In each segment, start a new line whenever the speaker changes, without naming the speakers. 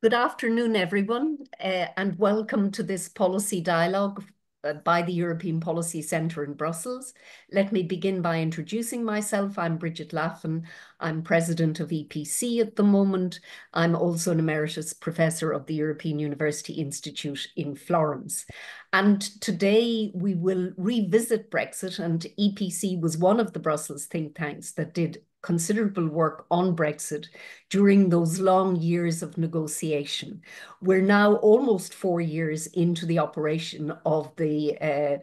Good afternoon, everyone, and welcome to this policy dialogue by the European Policy Centre in Brussels. Let me begin by introducing myself. I'm Brigid Laffan. I'm president of EPC at the moment. I'm also an emeritus professor of the European University Institute in Florence. And today we will revisit Brexit, and EPC was one of the Brussels think tanks that did considerable work on Brexit during those long years of negotiation. We're now almost 4 years into the operation of the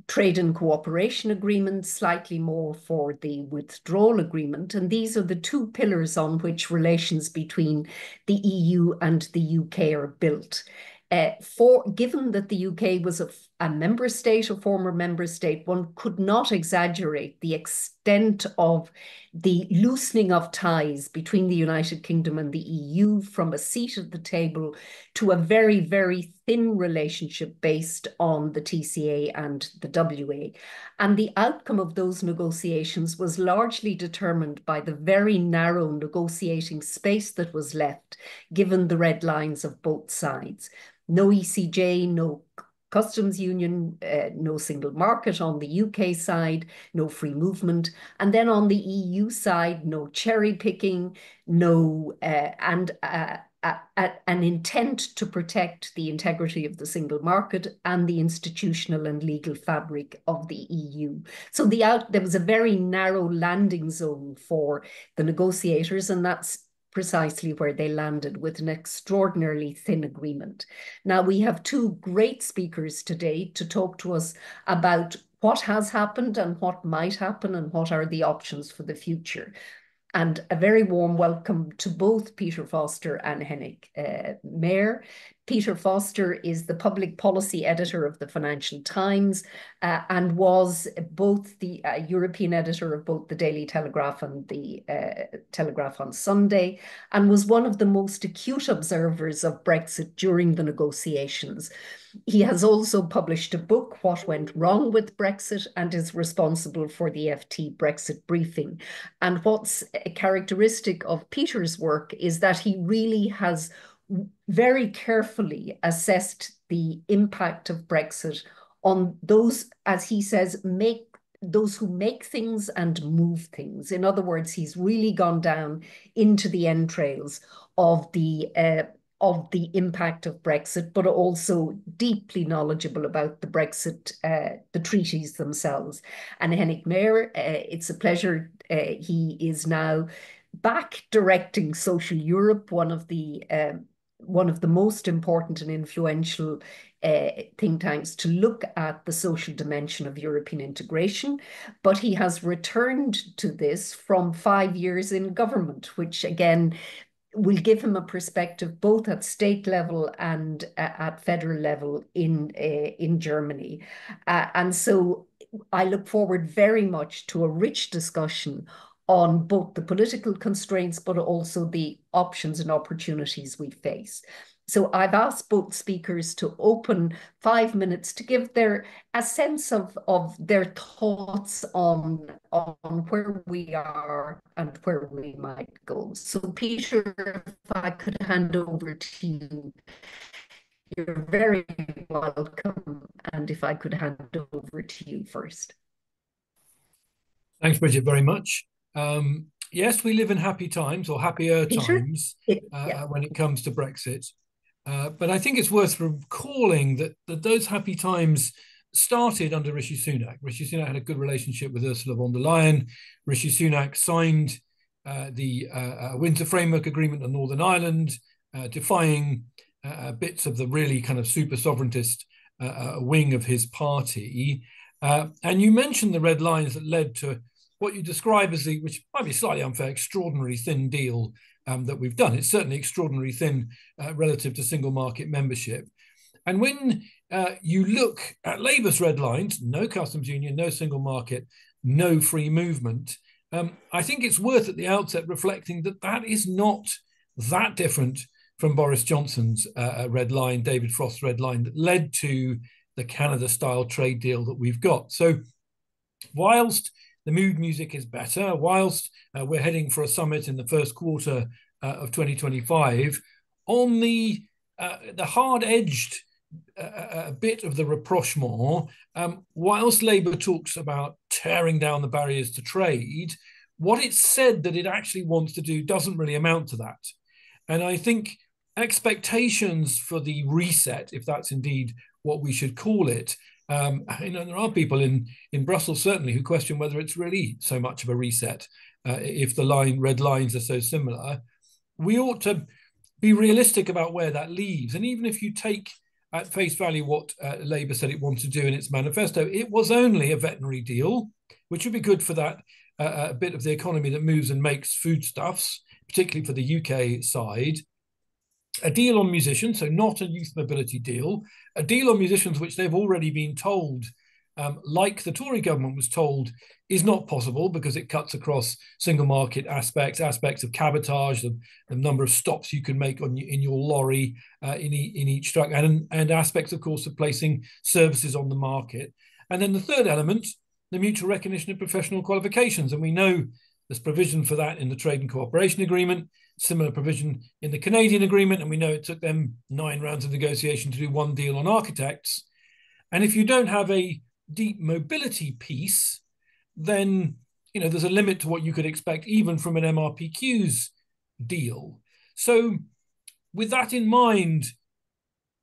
trade and cooperation agreement, slightly more for the withdrawal agreement. And these are the two pillars on which relations between the EU and the UK are built. Given that the UK was a member state, a former member state, one could not exaggerate the extent of the loosening of ties between the United Kingdom and the EU from a seat at the table to a very, very thin relationship based on the TCA and the WA. And the outcome of those negotiations was largely determined by the very narrow negotiating space that was left, given the red lines of both sides. No ECJ, no customs union, no single market on the UK side, no free movement. And then on the EU side, no cherry picking, an intent to protect the integrity of the single market and the institutional and legal fabric of the EU. So there was a very narrow landing zone for the negotiators, and that's precisely where they landed, with an extraordinarily thin agreement. Now, we have two great speakers today to talk to us about what has happened and what might happen and what are the options for the future. And a very warm welcome to both Peter Foster and Henning Meyer. Peter Foster is the public policy editor of the Financial Times and was both the European editor of both the Daily Telegraph and the Telegraph on Sunday, and was one of the most acute observers of Brexit during the negotiations. He has also published a book, What Went Wrong with Brexit, and is responsible for the FT Brexit briefing. And what's characteristic of Peter's work is that he really has very carefully assessed the impact of Brexit on those, as he says, those who make things and move things. In other words, he's really gone down into the entrails of the impact of Brexit, but also deeply knowledgeable about the Brexit, the treaties themselves. And Henning Meyer, it's a pleasure. He is now back directing Social Europe, one of the most important and influential think tanks to look at the social dimension of European integration. But he has returned to this from 5 years in government, which again will give him a perspective both at state level and at federal level in Germany. And so I look forward very much to a rich discussion on both the political constraints, but also the options and opportunities we face. So I've asked both speakers to open 5 minutes to give a sense of their thoughts on where we are and where we might go. So Peter, if I could hand over to you, you're very welcome. And if I could hand over to you first.
Thanks, Brigid, very much. Yes, we live in happy times, or happier
Peter?
times, when it comes to Brexit. But I think it's worth recalling that those happy times started under Rishi Sunak. Rishi Sunak had a good relationship with Ursula von der Leyen. Rishi Sunak signed the Windsor Framework Agreement on Northern Ireland, defying bits of the really kind of super sovereigntist wing of his party. And you mentioned the red lines that led to what you describe as which might be slightly unfair, extraordinarily thin deal that we've done. It's certainly extraordinarily thin relative to single market membership. And when you look at Labour's red lines, no customs union, no single market, no free movement, I think it's worth at the outset reflecting that is not that different from Boris Johnson's red line, David Frost's red line, that led to the Canada-style trade deal that we've got. So whilst the mood music is better, whilst we're heading for a summit in the first quarter of 2025, on the hard-edged bit of the rapprochement, whilst Labour talks about tearing down the barriers to trade, what it's said that it actually wants to do doesn't really amount to that. And I think expectations for the reset, if that's indeed what we should call it, there are people in Brussels certainly who question whether it's really so much of a reset if the red lines are so similar. We ought to be realistic about where that leaves. And even if you take at face value what Labour said it wanted to do in its manifesto, it was only a veterinary deal, which would be good for that bit of the economy that moves and makes foodstuffs, particularly for the UK side. A deal on musicians, so not a youth mobility deal, a deal on musicians which they've already been told, like the Tory government was told, is not possible because it cuts across single market aspects of cabotage, the number of stops you can make in your lorry in each truck, and aspects, of course, of placing services on the market. And then the third element, the mutual recognition of professional qualifications. And we know there's provision for that in the Trade and Cooperation Agreement, similar provision in the Canadian Agreement, and we know it took them 9 rounds of negotiation to do one deal on architects. And if you don't have a deep mobility piece, then there's a limit to what you could expect even from an MRPQ's deal. So with that in mind,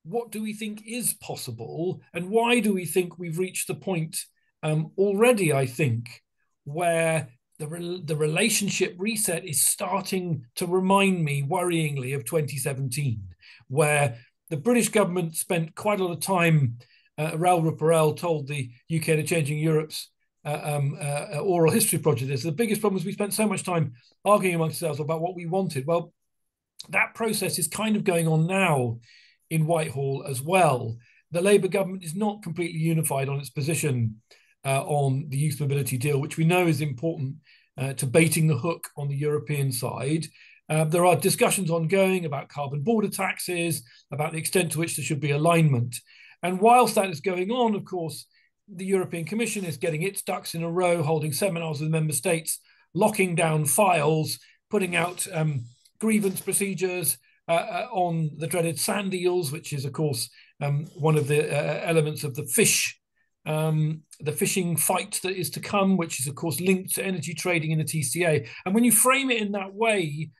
what do we think is possible, and why do we think we've reached the point already, I think, where the relationship reset is starting to remind me worryingly of 2017, where the British government spent quite a lot of time, Raoul Ruparel told the UK to Changing Europe's oral history project is the biggest problem is we spent so much time arguing amongst ourselves about what we wanted. Well, that process is kind of going on now in Whitehall as well. The Labour government is not completely unified on its position on the youth mobility deal, which we know is important to baiting the hook on the European side. There are discussions ongoing about carbon border taxes, about the extent to which there should be alignment. And whilst that is going on, of course, the European Commission is getting its ducks in a row, holding seminars with member states, locking down files, putting out grievance procedures on the dreaded sand eels, which is, of course, one of the elements of the fishing fight that is to come, which is, of course, linked to energy trading in the TCA. And when you frame it in that way,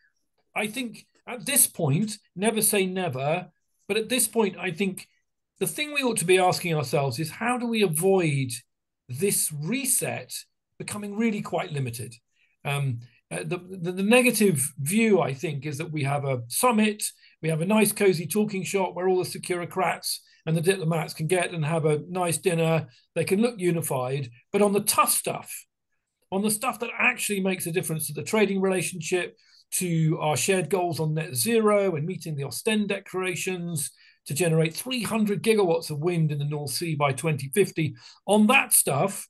I think at this point, never say never, but at this point, I think the thing we ought to be asking ourselves is how do we avoid this reset becoming really quite limited? The negative view, I think, is that we have a summit, we have a nice cozy talking shop where all the securocrats and the diplomats can get and have a nice dinner. They can look unified, but on the tough stuff, on the stuff that actually makes a difference to the trading relationship, to our shared goals on net zero and meeting the Ostend declarations, to generate 300 gigawatts of wind in the North Sea by 2050. On that stuff,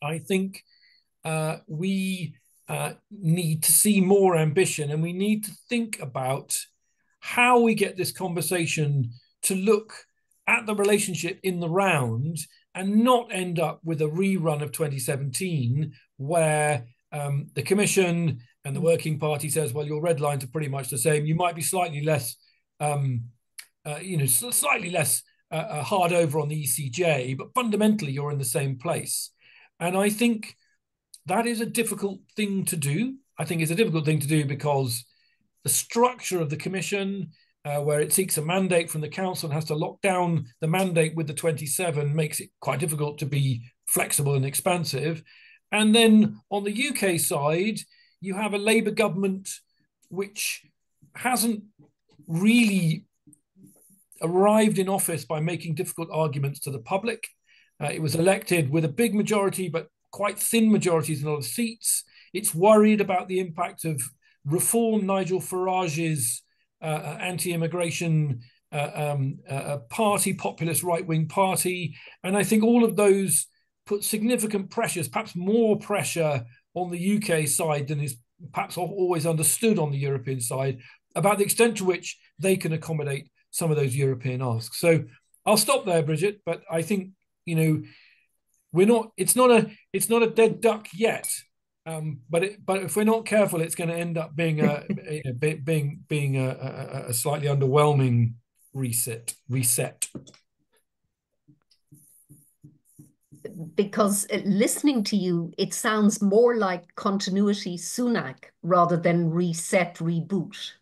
I think we need to see more ambition, and we need to think about how we get this conversation to look at the relationship in the round and not end up with a rerun of 2017 where the Commission and the Working Party says, well, your red lines are pretty much the same. You might be slightly less slightly less hard over on the ECJ, but fundamentally you're in the same place. And I think that is a difficult thing to do. I think it's a difficult thing to do because the structure of the Commission, where it seeks a mandate from the Council and has to lock down the mandate with the 27, makes it quite difficult to be flexible and expansive. And then on the UK side, you have a Labour government which hasn't really arrived in office by making difficult arguments to the public. It was elected with a big majority, but quite thin majorities in a lot of seats. It's worried about the impact of reform, Nigel Farage's anti-immigration party, populist right-wing party. And I think all of those put significant pressures, perhaps more pressure on the UK side than is perhaps always understood on the European side about the extent to which they can accommodate some of those European asks. So I'll stop there, Brigid, but I think, it's not a dead duck yet. But if we're not careful, it's going to end up being a slightly underwhelming reset.
Because listening to you, it sounds more like continuity Sunak rather than reset, reboot,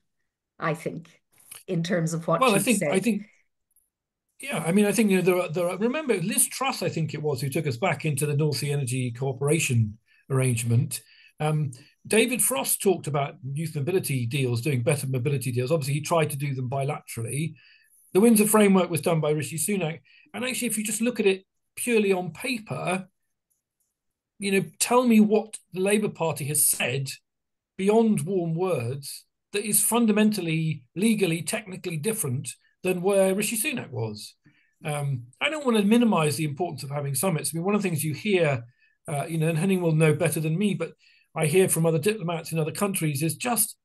I think, in terms of what
Well,
you've said.
Yeah, I mean, I think remember Liz Truss, I think it was, who took us back into the North Sea Energy Cooperation arrangement. David Frost talked about youth mobility deals, doing better mobility deals. Obviously, he tried to do them bilaterally. The Windsor framework was done by Rishi Sunak. And actually, if you just look at it purely on paper, tell me what the Labour Party has said beyond warm words that is fundamentally, legally, technically different than where Rishi Sunak was. I don't want to minimize the importance of having summits. I mean, one of the things you hear, and Henning will know better than me, but I hear from other diplomats in other countries is just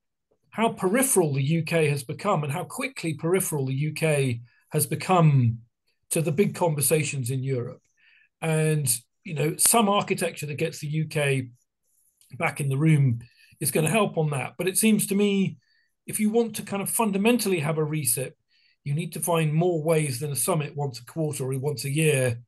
how peripheral the UK has become and how quickly peripheral the UK has become to the big conversations in Europe. And, some architecture that gets the UK back in the room is going to help on that. But it seems to me, if you want to kind of fundamentally have a reset, you need to find more ways than a summit once a quarter or once a year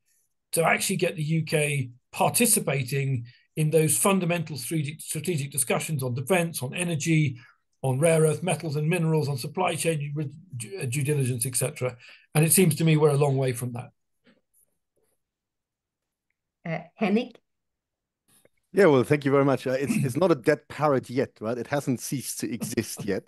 to actually get the UK participating in those fundamental strategic discussions on defence, on energy, on rare earth metals and minerals, on supply chain due diligence, etc. And it seems to me we're a long way from that.
Henning?
Yeah, well, thank you very much. It's not a dead parrot yet, right? It hasn't ceased to exist yet.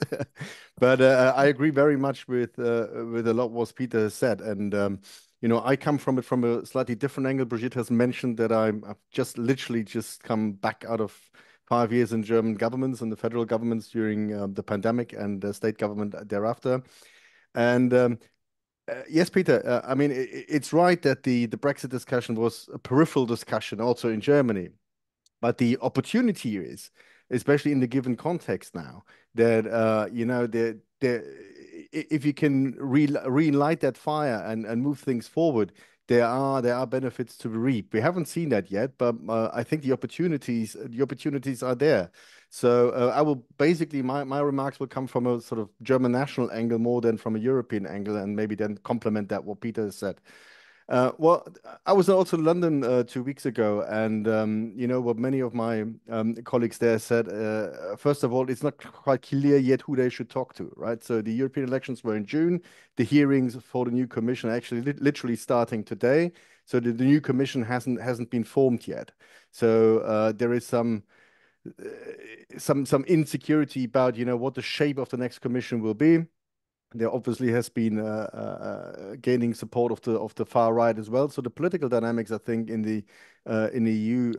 But I agree very much with a lot what Peter has said. And I come from it from a slightly different angle. Brigid has mentioned that I've just literally come back out of 5 years in German governments and the federal governments during the pandemic and the state government thereafter. And yes, Peter, I mean, it's right that the Brexit discussion was a peripheral discussion also in Germany. But the opportunity is, especially in the given context now, that if you can relight that fire and move things forward, there are benefits to reap. We haven't seen that yet, but I think the opportunities are there. So I will basically my remarks will come from a sort of German national angle more than from a European angle, and maybe then complement that what Peter has said. Well, I was also in London 2 weeks ago, and what many of my colleagues there said. First of all, it's not quite clear yet who they should talk to, right? So the European elections were in June. The hearings for the new commission are actually literally starting today. So the new commission hasn't been formed yet. So there is some insecurity about what the shape of the next commission will be. There obviously has been gaining support of the far right as well. So the political dynamics, I think, in the EU,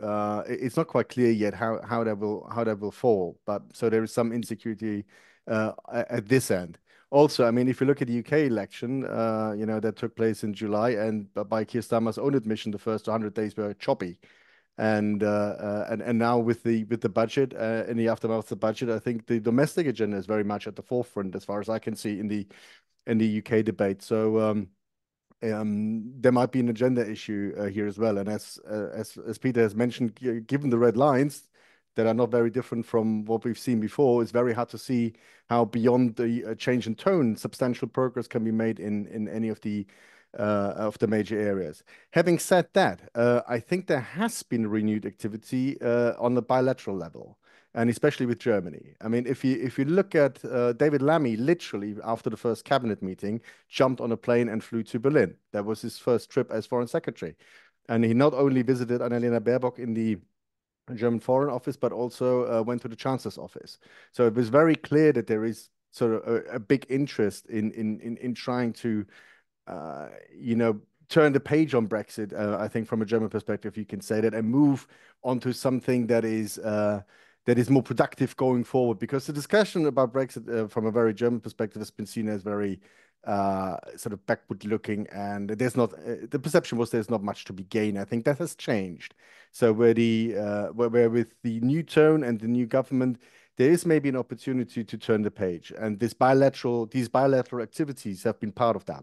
it's not quite clear yet how that will fall. But so there is some insecurity at this end. Also, I mean, if you look at the UK election, that took place in July, and by Keir Starmer's own admission, the first 100 days were choppy. And now with the budget in the aftermath of the budget, I think the domestic agenda is very much at the forefront as far as I can see in the UK debate. So there might be an agenda issue here as well. And as Peter has mentioned, given the red lines that are not very different from what we've seen before, it's very hard to see how beyond the change in tone, substantial progress can be made in any of the major areas. Having said that, I think there has been renewed activity on the bilateral level, and especially with Germany. I mean, if you look at David Lammy, literally after the first cabinet meeting, jumped on a plane and flew to Berlin. That was his first trip as foreign secretary, and he not only visited Annalena Baerbock in the German Foreign Office, but also went to the Chancellor's office. So it was very clear that there is sort of a big interest in trying to turn the page on Brexit. I think from a German perspective, you can say that, and move onto something that is more productive going forward. Because the discussion about Brexit from a very German perspective has been seen as very sort of backward looking, and the perception was there's not much to be gained. I think that has changed. So where with the new tone and the new government, there is maybe an opportunity to turn the page, and these bilateral activities have been part of that.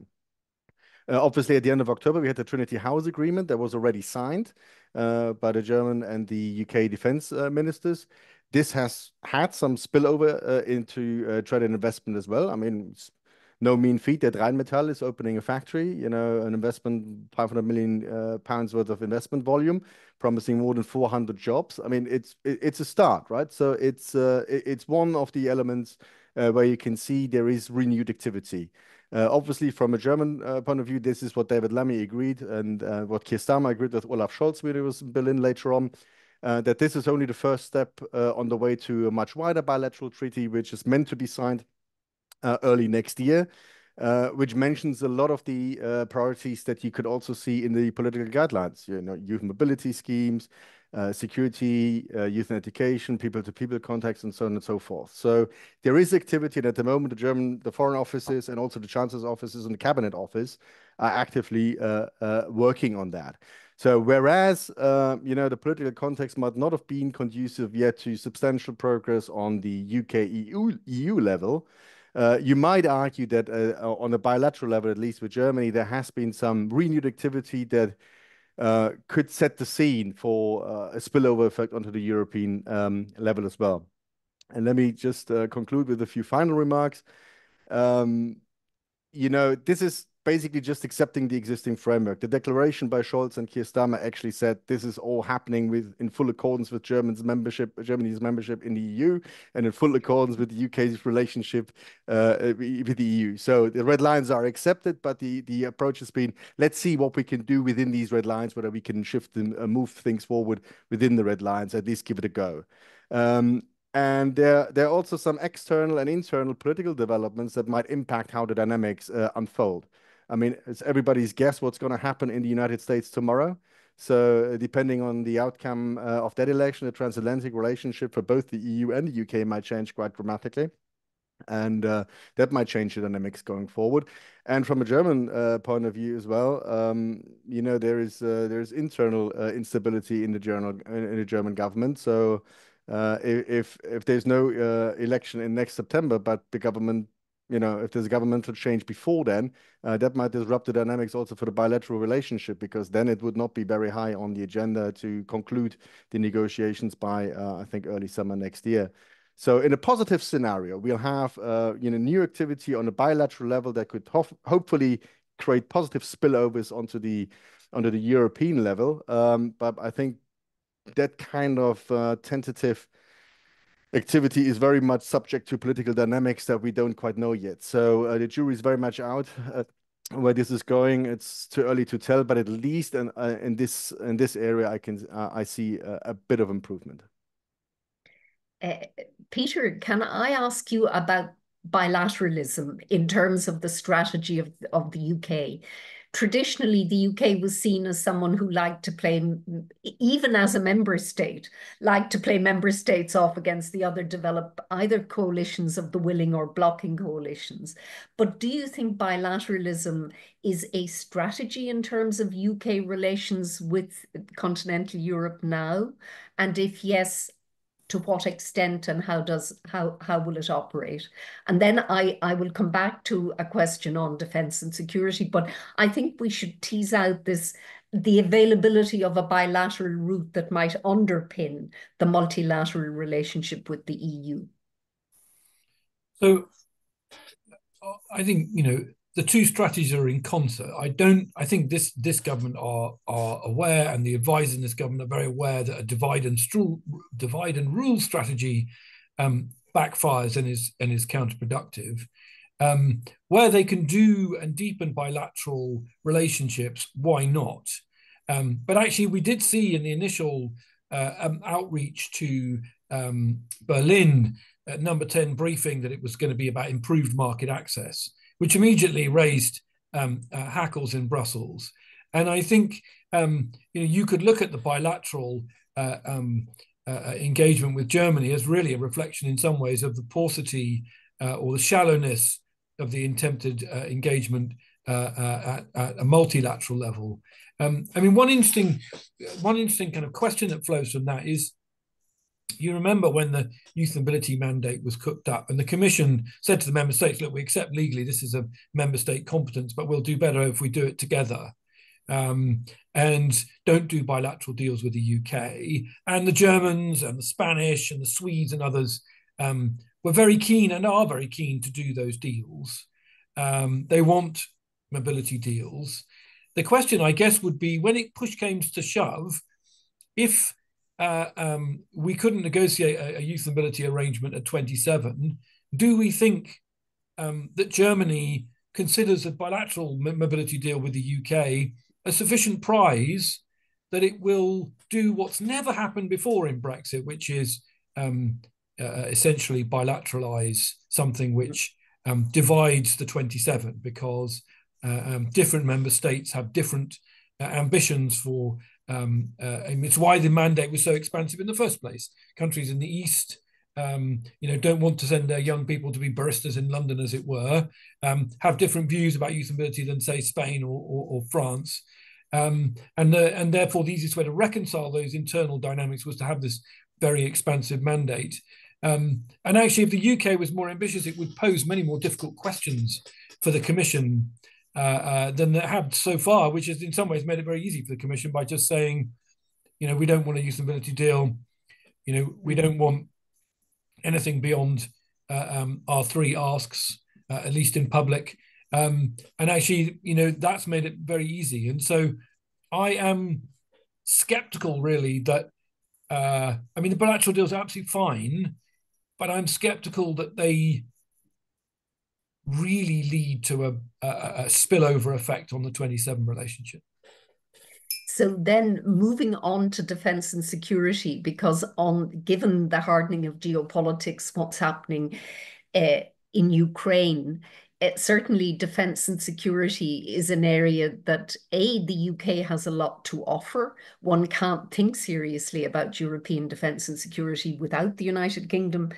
Obviously, at the end of October, we had the Trinity House Agreement that was already signed. by the German and the UK defense ministers. This has had some spillover into trade and investment as well. I mean, it's no mean feat that Rheinmetall is opening a factory, you know, an investment, 500 million pounds worth of investment volume, promising more than 400 jobs. I mean, it's a start, right? So it's one of the elements where you can see there is renewed activity. Obviously, from a German point of view, this is what David Lammy agreed and what Keir Starmer agreed with Olaf Scholz when he was in Berlin later on, that this is only the first step on the way to a much wider bilateral treaty, which is meant to be signed early next year, which mentions a lot of the priorities that you could also see in the political guidelines. You know, youth mobility schemes, security, youth and education, people-to-people contacts, and so on and so forth. So there is activity, and at the moment, the foreign offices and also the chancellor's offices and the cabinet office are actively working on that. So whereas, you know, the political context might not have been conducive yet to substantial progress on the UK-EU level, you might argue that on a bilateral level, at least with Germany, there has been some renewed activity that could set the scene for a spillover effect onto the European level as well. And let me just conclude with a few final remarks. You know, this is basically just accepting the existing framework. The declaration by Scholz and Keir Starmer actually said this is all happening in full accordance with Germany's membership in the EU and in full accordance with the UK's relationship with the EU. So the red lines are accepted, but the approach has been, let's see what we can do within these red lines, whether we can shift and move things forward within the red lines, at least give it a go. And there are also some external and internal political developments that might impact how the dynamics unfold. I mean, it's everybody's guess what's going to happen in the United States tomorrow. So depending on the outcome of that election, the transatlantic relationship for both the EU and the UK might change quite dramatically. And that might change the dynamics going forward. And from a German point of view as well, you know, there is internal instability in the German government. So if there's no election in next September, but the government, you know, if there's a governmental change before then, that might disrupt the dynamics also for the bilateral relationship, because then it would not be very high on the agenda to conclude the negotiations by, I think, early summer next year. So in a positive scenario, we'll have, you know, new activity on a bilateral level that could hopefully create positive spillovers onto the European level. But I think that kind of tentative activity is very much subject to political dynamics that we don't quite know yet. So the jury is very much out where this is going. It's too early to tell, but at least in this area, I see a bit of improvement.
Peter, can I ask you about bilateralism in terms of the strategy of the UK? Traditionally, the UK was seen as someone who liked to play, even as a member state, liked to play member states off against the other, develop either coalitions of the willing or blocking coalitions. But do you think bilateralism is a strategy in terms of UK relations with continental Europe now? And if yes, to what extent and how will it operate? And then I will come back to a question on defence and security, but I think we should tease out the availability of a bilateral route that might underpin the multilateral relationship with the EU.
So I think, you know, the two strategies are in concert. I think this government are aware, and the advisors in this government are very aware, that a divide and rule strategy backfires and is counterproductive. Where they can do and deepen bilateral relationships, why not? But actually, we did see in the initial outreach to Berlin at Number 10 briefing that it was going to be about improved market access, which immediately raised hackles in Brussels. And I think you could look at the bilateral engagement with Germany as really a reflection in some ways of the paucity or the shallowness of the attempted engagement at a multilateral level. I mean, one interesting kind of question that flows from that is, you remember when the youth mobility mandate was cooked up and the Commission said to the member states, look, we accept legally this is a member state competence, but we'll do better if we do it together. and don't do bilateral deals with the UK. And the Germans and the Spanish and the Swedes and others were very keen and are very keen to do those deals. They want mobility deals. The question, I guess, would be when push came to shove, if we couldn't negotiate a youth mobility arrangement at 27, do we think that Germany considers a bilateral mobility deal with the UK a sufficient prize that it will do what's never happened before in Brexit, which is essentially bilateralize something which divides the 27, because different member states have different ambitions for. It's why the mandate was so expansive in the first place. Countries in the East, don't want to send their young people to be baristas in London, as it were, have different views about youth mobility than, say, Spain or France. And therefore, the easiest way to reconcile those internal dynamics was to have this very expansive mandate. And actually, if the UK was more ambitious, it would pose many more difficult questions for the Commission than it had so far, which has in some ways made it very easy for the Commission by just saying, we don't want a youth mobility deal. We don't want anything beyond our three asks, at least in public. And actually, that's made it very easy. And so I am skeptical, really, that, the bilateral deals are absolutely fine, but I'm skeptical that they really lead to a spillover effect on the 27 relationship.
So then moving on to defense and security, because given the hardening of geopolitics, what's happening in Ukraine, certainly defense and security is an area that, the UK has a lot to offer. One can't think seriously about European defense and security without the United Kingdom.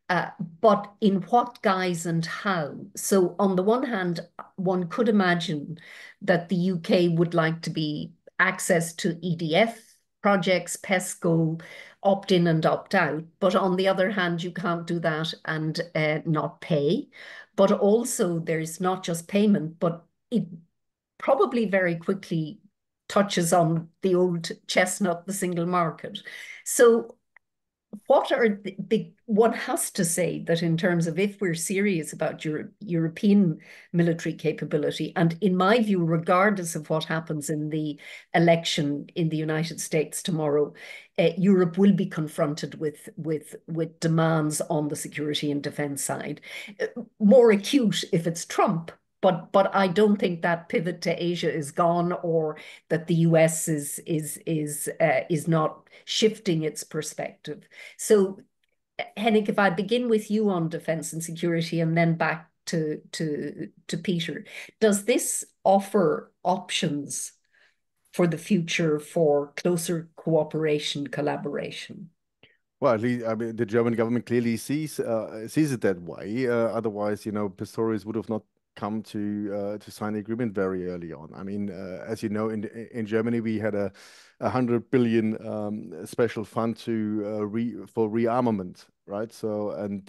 But in what guise and how? So on the one hand, one could imagine that the UK would like to be access to EDF projects, PESCO, opt-in and opt-out. But on the other hand, you can't do that and not pay. But also there's not just payment, but it probably very quickly touches on the old chestnut, the single market. So what are one has to say that in terms of if we're serious about European military capability, and in my view, regardless of what happens in the election in the United States tomorrow, Europe will be confronted with demands on the security and defense side, more acute if it's Trump. But I don't think that pivot to Asia is gone, or that the US is not shifting its perspective. So, Henning, if I begin with you on defense and security and then back to Peter, does this offer options for the future for closer cooperation, collaboration?
Well, at least the German government clearly sees it that way. Otherwise, Pistorius would have not come to sign the agreement very early on. As you know, in Germany we had a 100 billion special fund for rearmament, right? So, and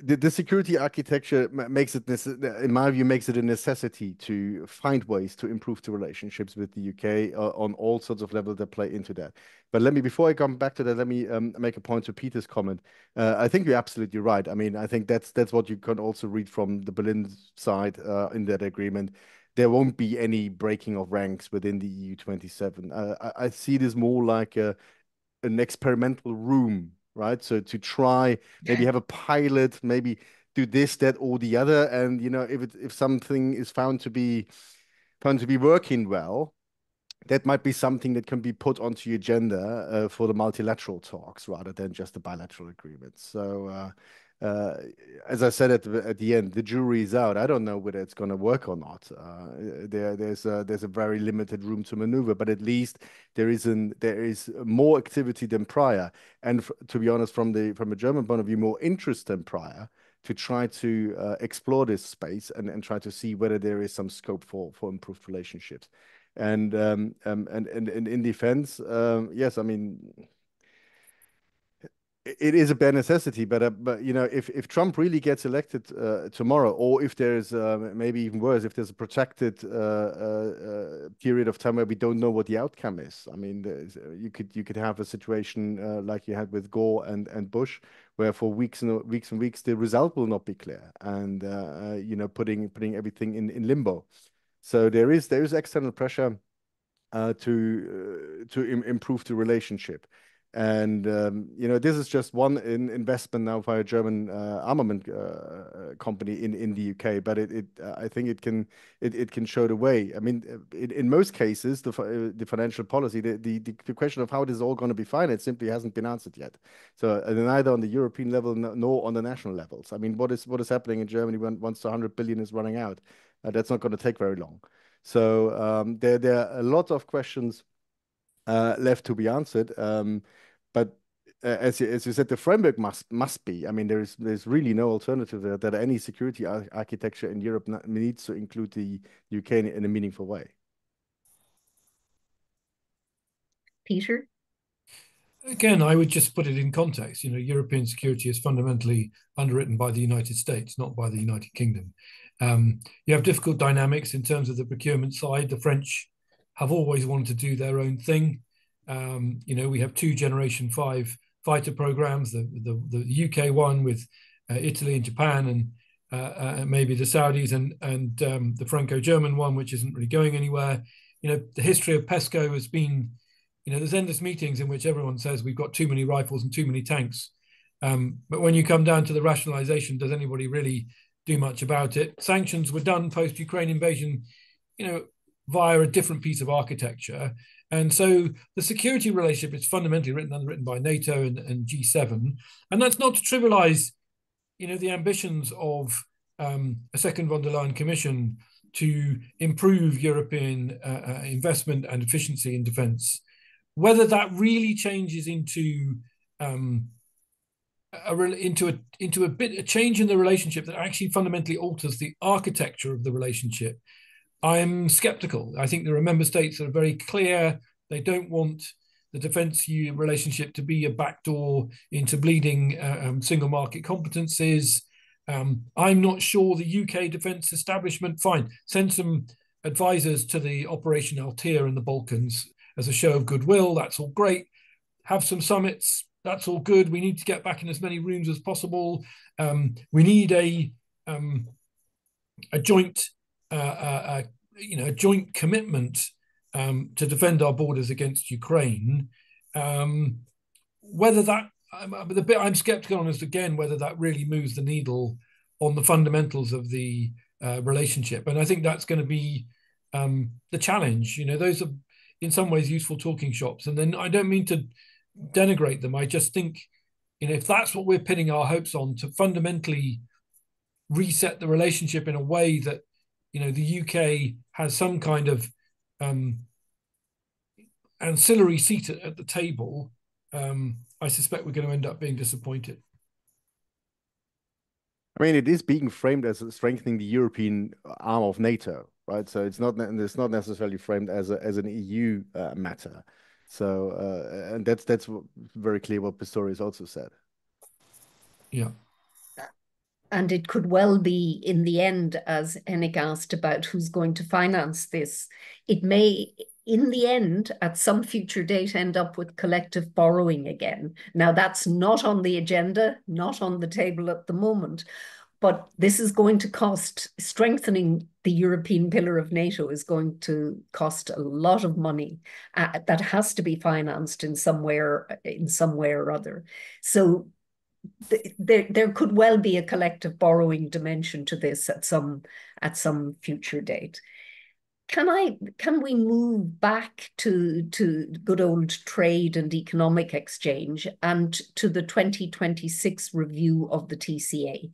the security architecture makes it, in my view, makes it a necessity to find ways to improve the relationships with the UK on all sorts of levels that play into that. But before I come back to that, let me make a point to Peter's comment. I think you're absolutely right. I think that's what you can also read from the Berlin side in that agreement. There won't be any breaking of ranks within the EU 27. I see this more like an experimental room, right? So to try, maybe have a pilot, maybe do this, that, or the other, and if something is found to be working well, that might be something that can be put onto your agenda for the multilateral talks rather than just the bilateral agreements. So as I said at the end, the jury is out. I don't know whether it's going to work or not. There's a very limited room to maneuver, but at least there is more activity than prior, and to be honest, from a German point of view, more interest than prior to try to explore this space and try to see whether there is some scope for improved relationships. And in defense, yes, it is a bare necessity, but you know, if Trump really gets elected tomorrow, or if there's maybe even worse, if there's a protracted period of time where we don't know what the outcome is. I mean, you could have a situation like you had with Gore and Bush, where for weeks and weeks the result will not be clear, and you know, putting everything in limbo. So there is external pressure to improve the relationship. And you know, this is just one investment now by a German armament company in the UK, but I think it can show the way. I mean, in most cases, the financial policy, the question of how this is all going to be financed simply hasn't been answered yet. So neither on the European level nor on the national levels. I mean, what is happening in Germany once the 100 billion is running out? That's not going to take very long. So there are a lot of questions left to be answered. But as you said, the framework must be. I mean, there's really no alternative there, that any security architecture in Europe needs to include the UK in a meaningful way.
Peter?
Again, I would just put it in context. You know, European security is fundamentally underwritten by the United States, not by the United Kingdom. You have difficult dynamics in terms of the procurement side. The French have always wanted to do their own thing. You know, we have 2 Generation 5 fighter programs, the UK one with Italy and Japan, and maybe the Saudis, and the Franco-German one, which isn't really going anywhere. You know, the history of PESCO has been, you know, there's endless meetings in which everyone says we've got too many rifles and too many tanks. But when you come down to the rationalization, does anybody really do much about it? Sanctions were done post-Ukraine invasion, you know, via a different piece of architecture. And so the security relationship is fundamentally underwritten by NATO and G7. And that's not to trivialize, you know, the ambitions of a second von der Leyen Commission to improve European investment and efficiency in defence. Whether that really changes into a change in the relationship that actually fundamentally alters the architecture of the relationship, I'm skeptical. I think there are member states that are very clear. They don't want the defence relationship to be a backdoor into bleeding single market competencies. I'm not sure the UK defence establishment, fine, send some advisors to the Operation Althea in the Balkans as a show of goodwill. That's all great. Have some summits. That's all good. We need to get back in as many rooms as possible. We need a joint, a joint commitment to defend our borders against Ukraine. Whether that, the bit I'm skeptical on is, again, whether that really moves the needle on the fundamentals of the relationship. And I think that's going to be the challenge. You know, those are in some ways useful talking shops. And then I don't mean to denigrate them. I just think, you know, if that's what we're pinning our hopes on, to fundamentally reset the relationship in a way that, you know, the UK has some kind of ancillary seat at the table, I suspect we're going to end up being disappointed.
I mean, it is being framed as strengthening the European arm of NATO, right? So it's not necessarily framed as an EU matter. So and that's very clear what Pistorius also said.
Yeah.
And it could well be, in the end, as Henning asked about who's going to finance this, it may, in the end, at some future date, end up with collective borrowing again. Now, that's not on the agenda, not on the table at the moment, but this is going to cost, strengthening the European pillar of NATO is going to cost a lot of money that has to be financed in some way or other. So there could well be a collective borrowing dimension to this at some future date. Can we move back to good old trade and economic exchange and to the 2026 review of the TCA?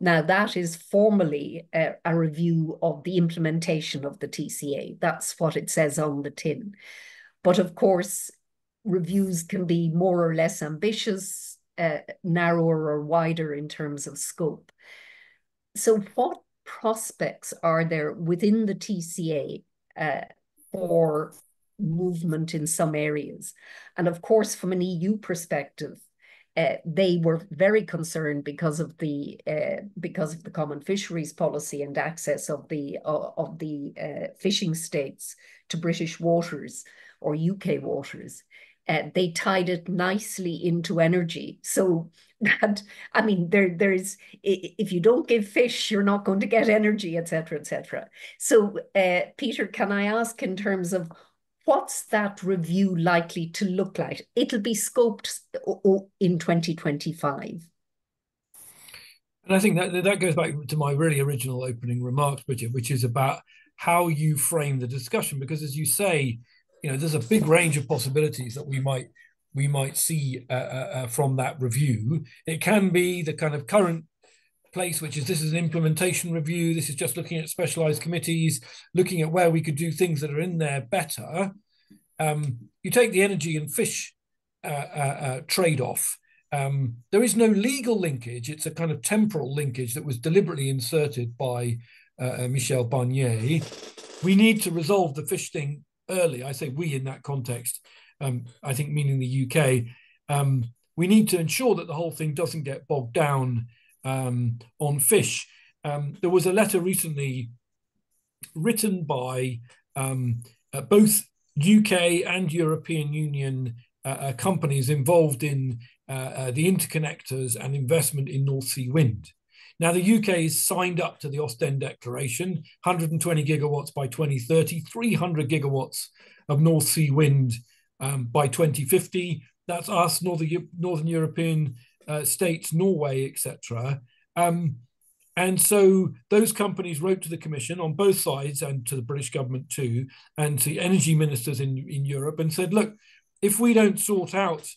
Now, that is formally a review of the implementation of the TCA. That's what it says on the tin. But of course, reviews can be more or less ambitious, narrower or wider in terms of scope. So what prospects are there within the TCA for movement in some areas? And of course, from an EU perspective, they were very concerned because of the common fisheries policy and access of the fishing states to British waters or UK waters. They tied it nicely into energy, so that, I mean, there's, if you don't give fish, you're not going to get energy, etc., etc. So, Peter, can I ask, in terms of what's that review likely to look like? It'll be scoped in 2025.
And I think that goes back to my really original opening remarks, Brigid, which is about how you frame the discussion. Because, as you say, there's a big range of possibilities that we might see from that review. It can be the kind of current place, which is, this is an implementation review. This is just looking at specialized committees, looking at where we could do things that are in there better. You take the energy and fish trade-off. There is no legal linkage. It's a kind of temporal linkage that was deliberately inserted by Michel Barnier. We need to resolve the fish thing early. I say we in that context, I think meaning the UK. We need to ensure that the whole thing doesn't get bogged down on fish. There was a letter recently written by both UK and European Union companies involved in the interconnectors and investment in North Sea wind. Now, the UK is signed up to the Ostend Declaration, 120 gigawatts by 2030, 300 gigawatts of North Sea wind by 2050. That's us, Northern European states, Norway, etc. And so those companies wrote to the Commission on both sides, and to the British government too, and to energy ministers in Europe, and said, look, if we don't sort out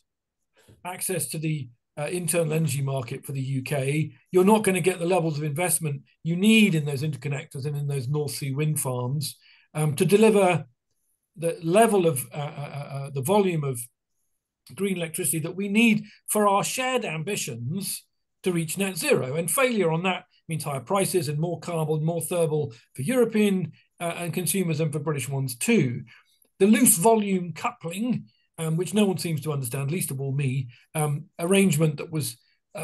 access to the internal energy market for the UK, you're not going to get the levels of investment you need in those interconnectors and in those North Sea wind farms to deliver the level of the volume of green electricity that we need for our shared ambitions to reach net zero. And failure on that means higher prices and more carbon, more thermal for European and consumers, and for British ones too. The loose volume coupling, which no one seems to understand, least of all me, arrangement that was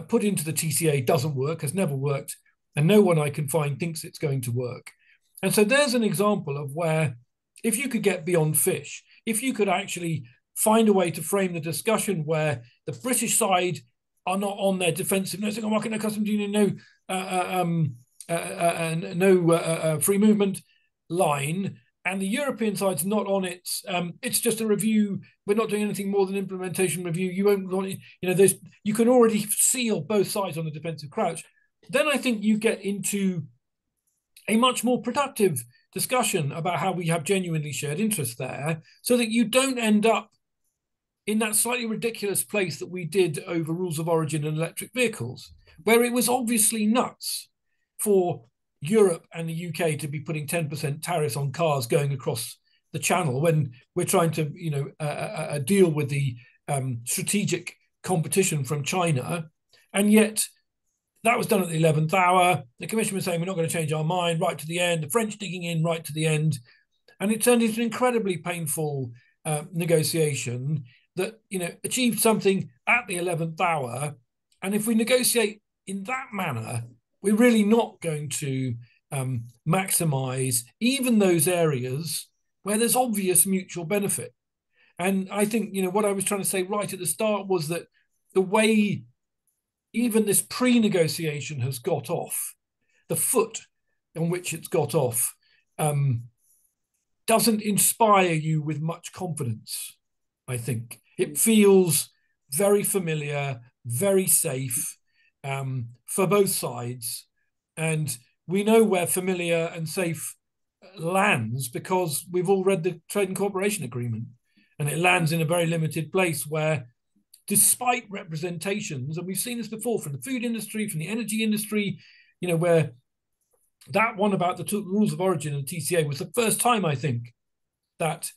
put into the TCA doesn't work, has never worked, and no one I can find thinks it's going to work. And so there's an example of where, if you could get beyond fish, if you could actually find a way to frame the discussion where the British side are not on their defensiveness, no market, no customs union, no free movement line, and the European side's not on it. It's just a review. We're not doing anything more than implementation review. You won't want, you can already seal both sides on the defensive crouch. Then I think you get into a much more productive discussion about how we have genuinely shared interests there, so that you don't end up in that slightly ridiculous place that we did over rules of origin and electric vehicles, where it was obviously nuts for Europe and the UK to be putting 10% tariffs on cars going across the channel when we're trying to, deal with the strategic competition from China. And yet that was done at the 11th hour. The Commission was saying, we're not going to change our mind, right to the end. The French digging in right to the end. And it turned into an incredibly painful negotiation that, achieved something at the 11th hour. And if we negotiate in that manner, we're really not going to maximize even those areas where there's obvious mutual benefit. And I think, what I was trying to say right at the start was that the way even this pre-negotiation has got off, the foot on which it's got off, doesn't inspire you with much confidence, I think. It feels very familiar, very safe for both sides. And we know where familiar and safe lands because we've all read the Trade and Cooperation Agreement. And it lands in a very limited place where, despite representations, and we've seen this before from the food industry, from the energy industry, where that one about the rules of origin and TCA was the first time, I think, that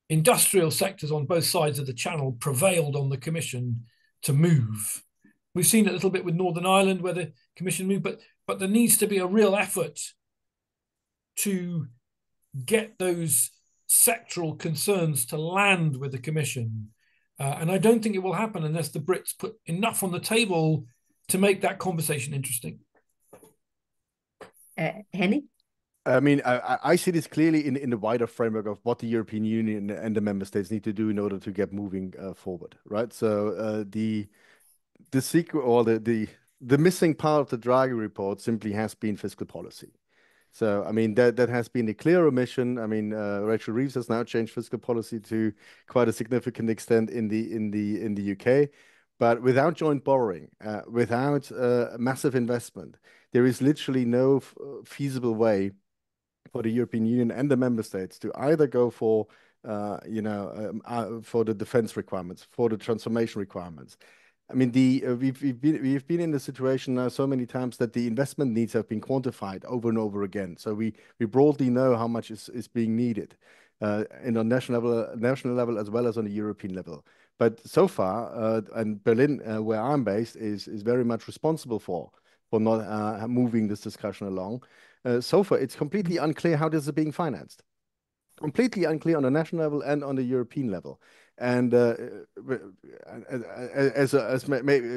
industrial sectors on both sides of the channel prevailed on the Commission to move. We've seen it a little bit with Northern Ireland where the Commission moved, but there needs to be a real effort to get those sectoral concerns to land with the Commission And I don't think it will happen unless the Brits put enough on the table to make that conversation interesting.
Henning?
I mean, I see this clearly in the wider framework of what the European Union and the member states need to do in order to get moving forward, right? So the secret or the missing part of the Draghi report simply has been fiscal policy. So I mean that has been a clear omission. I mean Rachel Reeves has now changed fiscal policy to quite a significant extent in the UK, but without joint borrowing, without massive investment, there is literally no feasible way for the European Union and the member states to either go for for the defense requirements, for the transformation requirements. I mean, we've been in the situation now so many times that the investment needs have been quantified over and over again. So we broadly know how much is being needed in on national level as well as on a European level. But so far, and Berlin, where I'm based, is very much responsible for not moving this discussion along. So far, it's completely unclear how this is being financed. Completely unclear on a national level and on the European level. And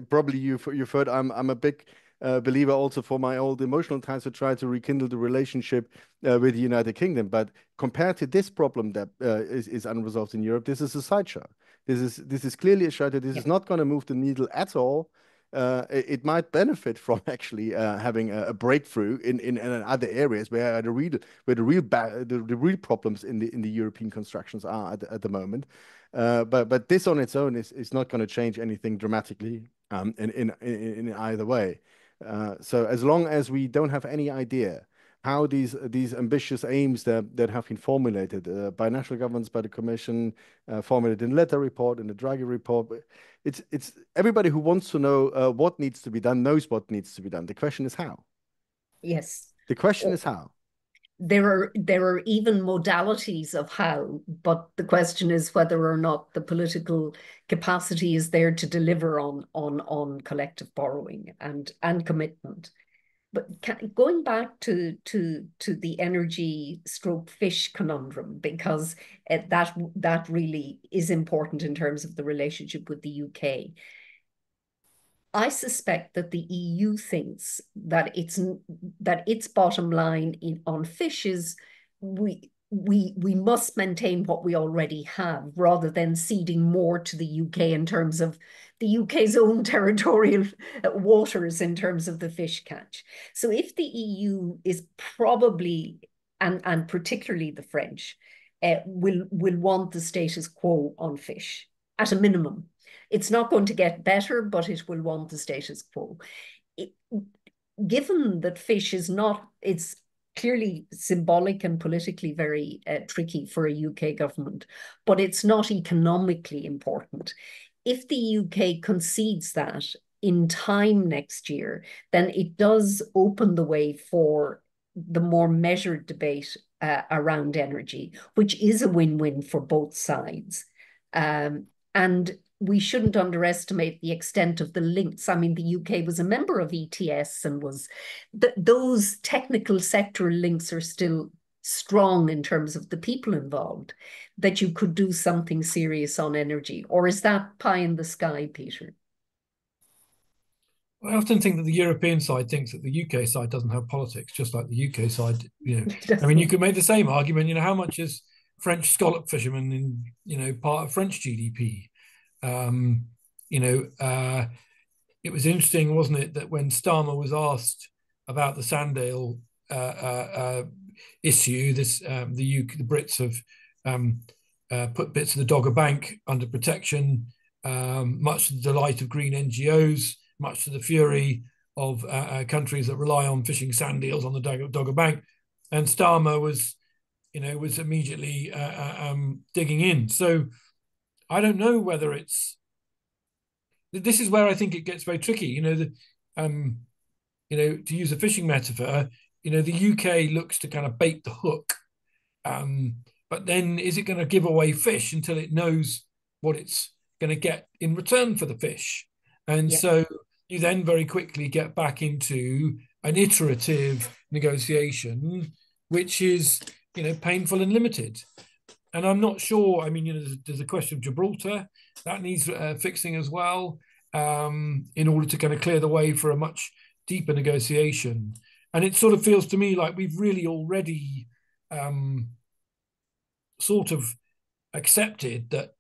probably you've heard, I'm a big believer also for my old emotional ties to try to rekindle the relationship with the United Kingdom. But compared to this problem that is unresolved in Europe, this is a sideshow. This is clearly a show that this is not going to move the needle at all. It might benefit from actually having a breakthrough in other areas where the real problems in the European constructions are at the moment. But this on its own is not going to change anything dramatically in either way. So as long as we don't have any idea how these ambitious aims that have been formulated by national governments, by the Commission, formulated in the letter report, in the Draghi report, it's everybody who wants to know what needs to be done knows what needs to be done. The question is how.
Yes.
The question is how.
There are even modalities of how, but the question is whether or not the political capacity is there to deliver on collective borrowing and commitment. But going back to the energy stroke fish conundrum, because that really is important in terms of the relationship with the UK. I suspect that the EU thinks that its bottom line on fish is we must maintain what we already have rather than ceding more to the UK in terms of the UK's own territorial waters in terms of the fish catch. So if the EU is probably, and particularly the French, will want the status quo on fish at a minimum. It's not going to get better, but it will want the status quo. Given that fish is not, it's clearly symbolic and politically very tricky for a UK government, but it's not economically important. If the UK concedes that in time next year, then it does open the way for the more measured debate around energy, which is a win-win for both sides. And we shouldn't underestimate the extent of the links. I mean, the UK was a member of ETS and those technical sector links are still strong in terms of the people involved, that you could do something serious on energy. Or is that pie in the sky, Peter?
I often think that the European side thinks that the UK side doesn't have politics, just like the UK side. I mean, you could make the same argument. How much is French scallop fishermen in part of French GDP? It was interesting, wasn't it, that when Starmer was asked about the Sandale issue, the Brits have put bits of the Dogger Bank under protection, much to the delight of green NGOs, much to the fury of countries that rely on fishing sand eels on the Dogger Bank, and Starmer was immediately digging in. So I don't know whether this is where I think it gets very tricky. To use a fishing metaphor, the UK looks to kind of bait the hook, but then is it going to give away fish until it knows what it's going to get in return for the fish? And so you then very quickly get back into an iterative negotiation, which is painful and limited. And I'm not sure. I mean, there's a question of Gibraltar that needs fixing as well, in order to kind of clear the way for a much deeper negotiation. And it sort of feels to me like we've really already sort of accepted that,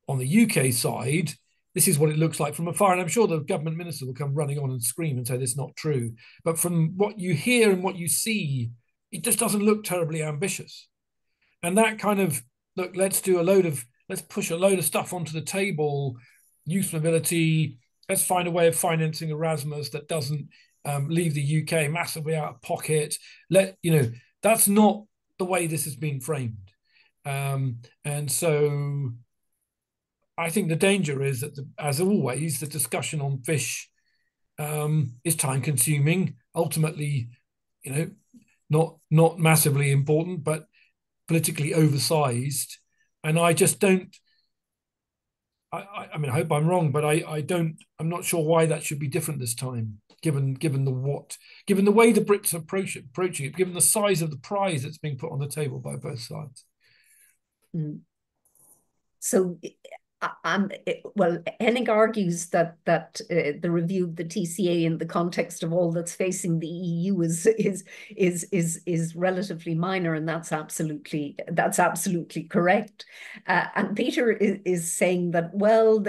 on the UK side, this is what it looks like from afar. And I'm sure the government minister will come running on and scream and say this is not true. But from what you hear and what you see, it just doesn't look terribly ambitious. And that kind of, look, let's push a load of stuff onto the table, youth mobility, let's find a way of financing Erasmus that doesn't leave the UK massively out of pocket. That's not the way this has been framed. And so I think the danger is that, as always, the discussion on fish is time consuming, ultimately, not massively important, but politically oversized. And I just don't, I mean, I hope I'm wrong, but I'm not sure why that should be different this time, given the way the Brits are approaching it, given the size of the prize that's being put on the table by both sides.
So, Henning argues that the review of the TCA in the context of all that's facing the EU is relatively minor, and that's absolutely correct. And Peter is saying that, well,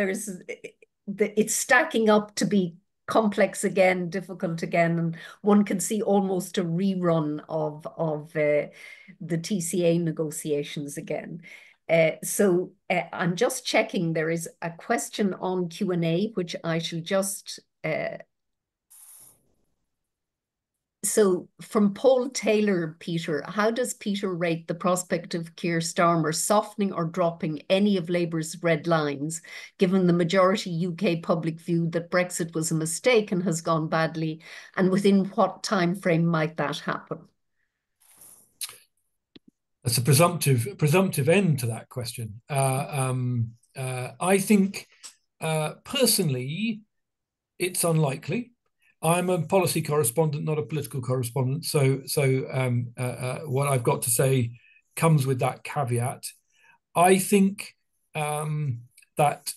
it's stacking up to be complex again, difficult again, and one can see almost a rerun of the TCA negotiations again. So I'm just checking. There is a question on Q&A, which I shall just... So from Paul Taylor, Peter, how does Peter rate the prospect of Keir Starmer softening or dropping any of Labour's red lines, given the majority UK public view that Brexit was a mistake and has gone badly, and within what time frame might that happen?
That's a presumptive end to that question. I think personally, it's unlikely. I'm a policy correspondent, not a political correspondent. So what I've got to say comes with that caveat. I think that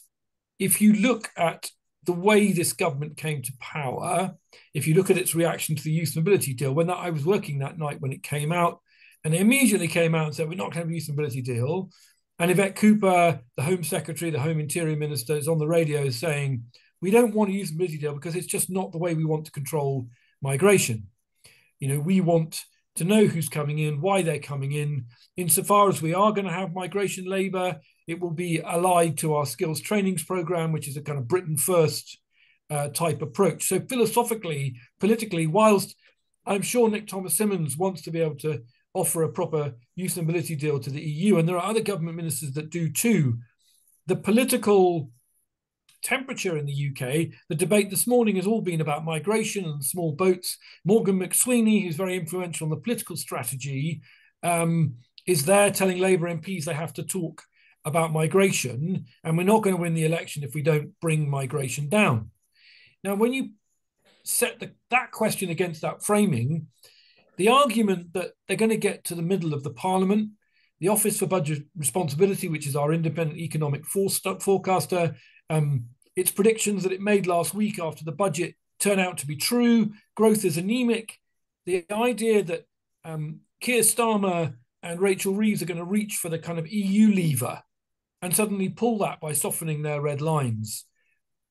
if you look at the way this government came to power, if you look at its reaction to the youth mobility deal, I was working that night when it came out, and they immediately came out and said, we're not going to have a youth mobility deal. And Yvette Cooper, the Home Secretary, the Home Interior Minister, is on the radio saying, we don't want a youth mobility deal because it's just not the way we want to control migration. We want to know who's coming in, why they're coming in. Insofar as we are going to have migration labour, it will be allied to our skills trainings programme, which is a kind of Britain first type approach. So philosophically, politically, whilst I'm sure Nick Thomas-Symonds wants to be able to offer a proper youth mobility deal to the EU, and there are other government ministers that do too, the political temperature in the UK, the debate this morning has all been about migration and small boats. Morgan McSweeney, who's very influential on the political strategy, is there telling Labour MPs they have to talk about migration, and we're not going to win the election if we don't bring migration down. Now, when you set that question against that framing, the argument that they're going to get to the middle of the Parliament, the Office for Budget Responsibility, which is our independent economic forecaster, its predictions that it made last week after the budget turn out to be true, growth is anemic, the idea that Keir Starmer and Rachel Reeves are going to reach for the kind of EU lever and suddenly pull that by softening their red lines,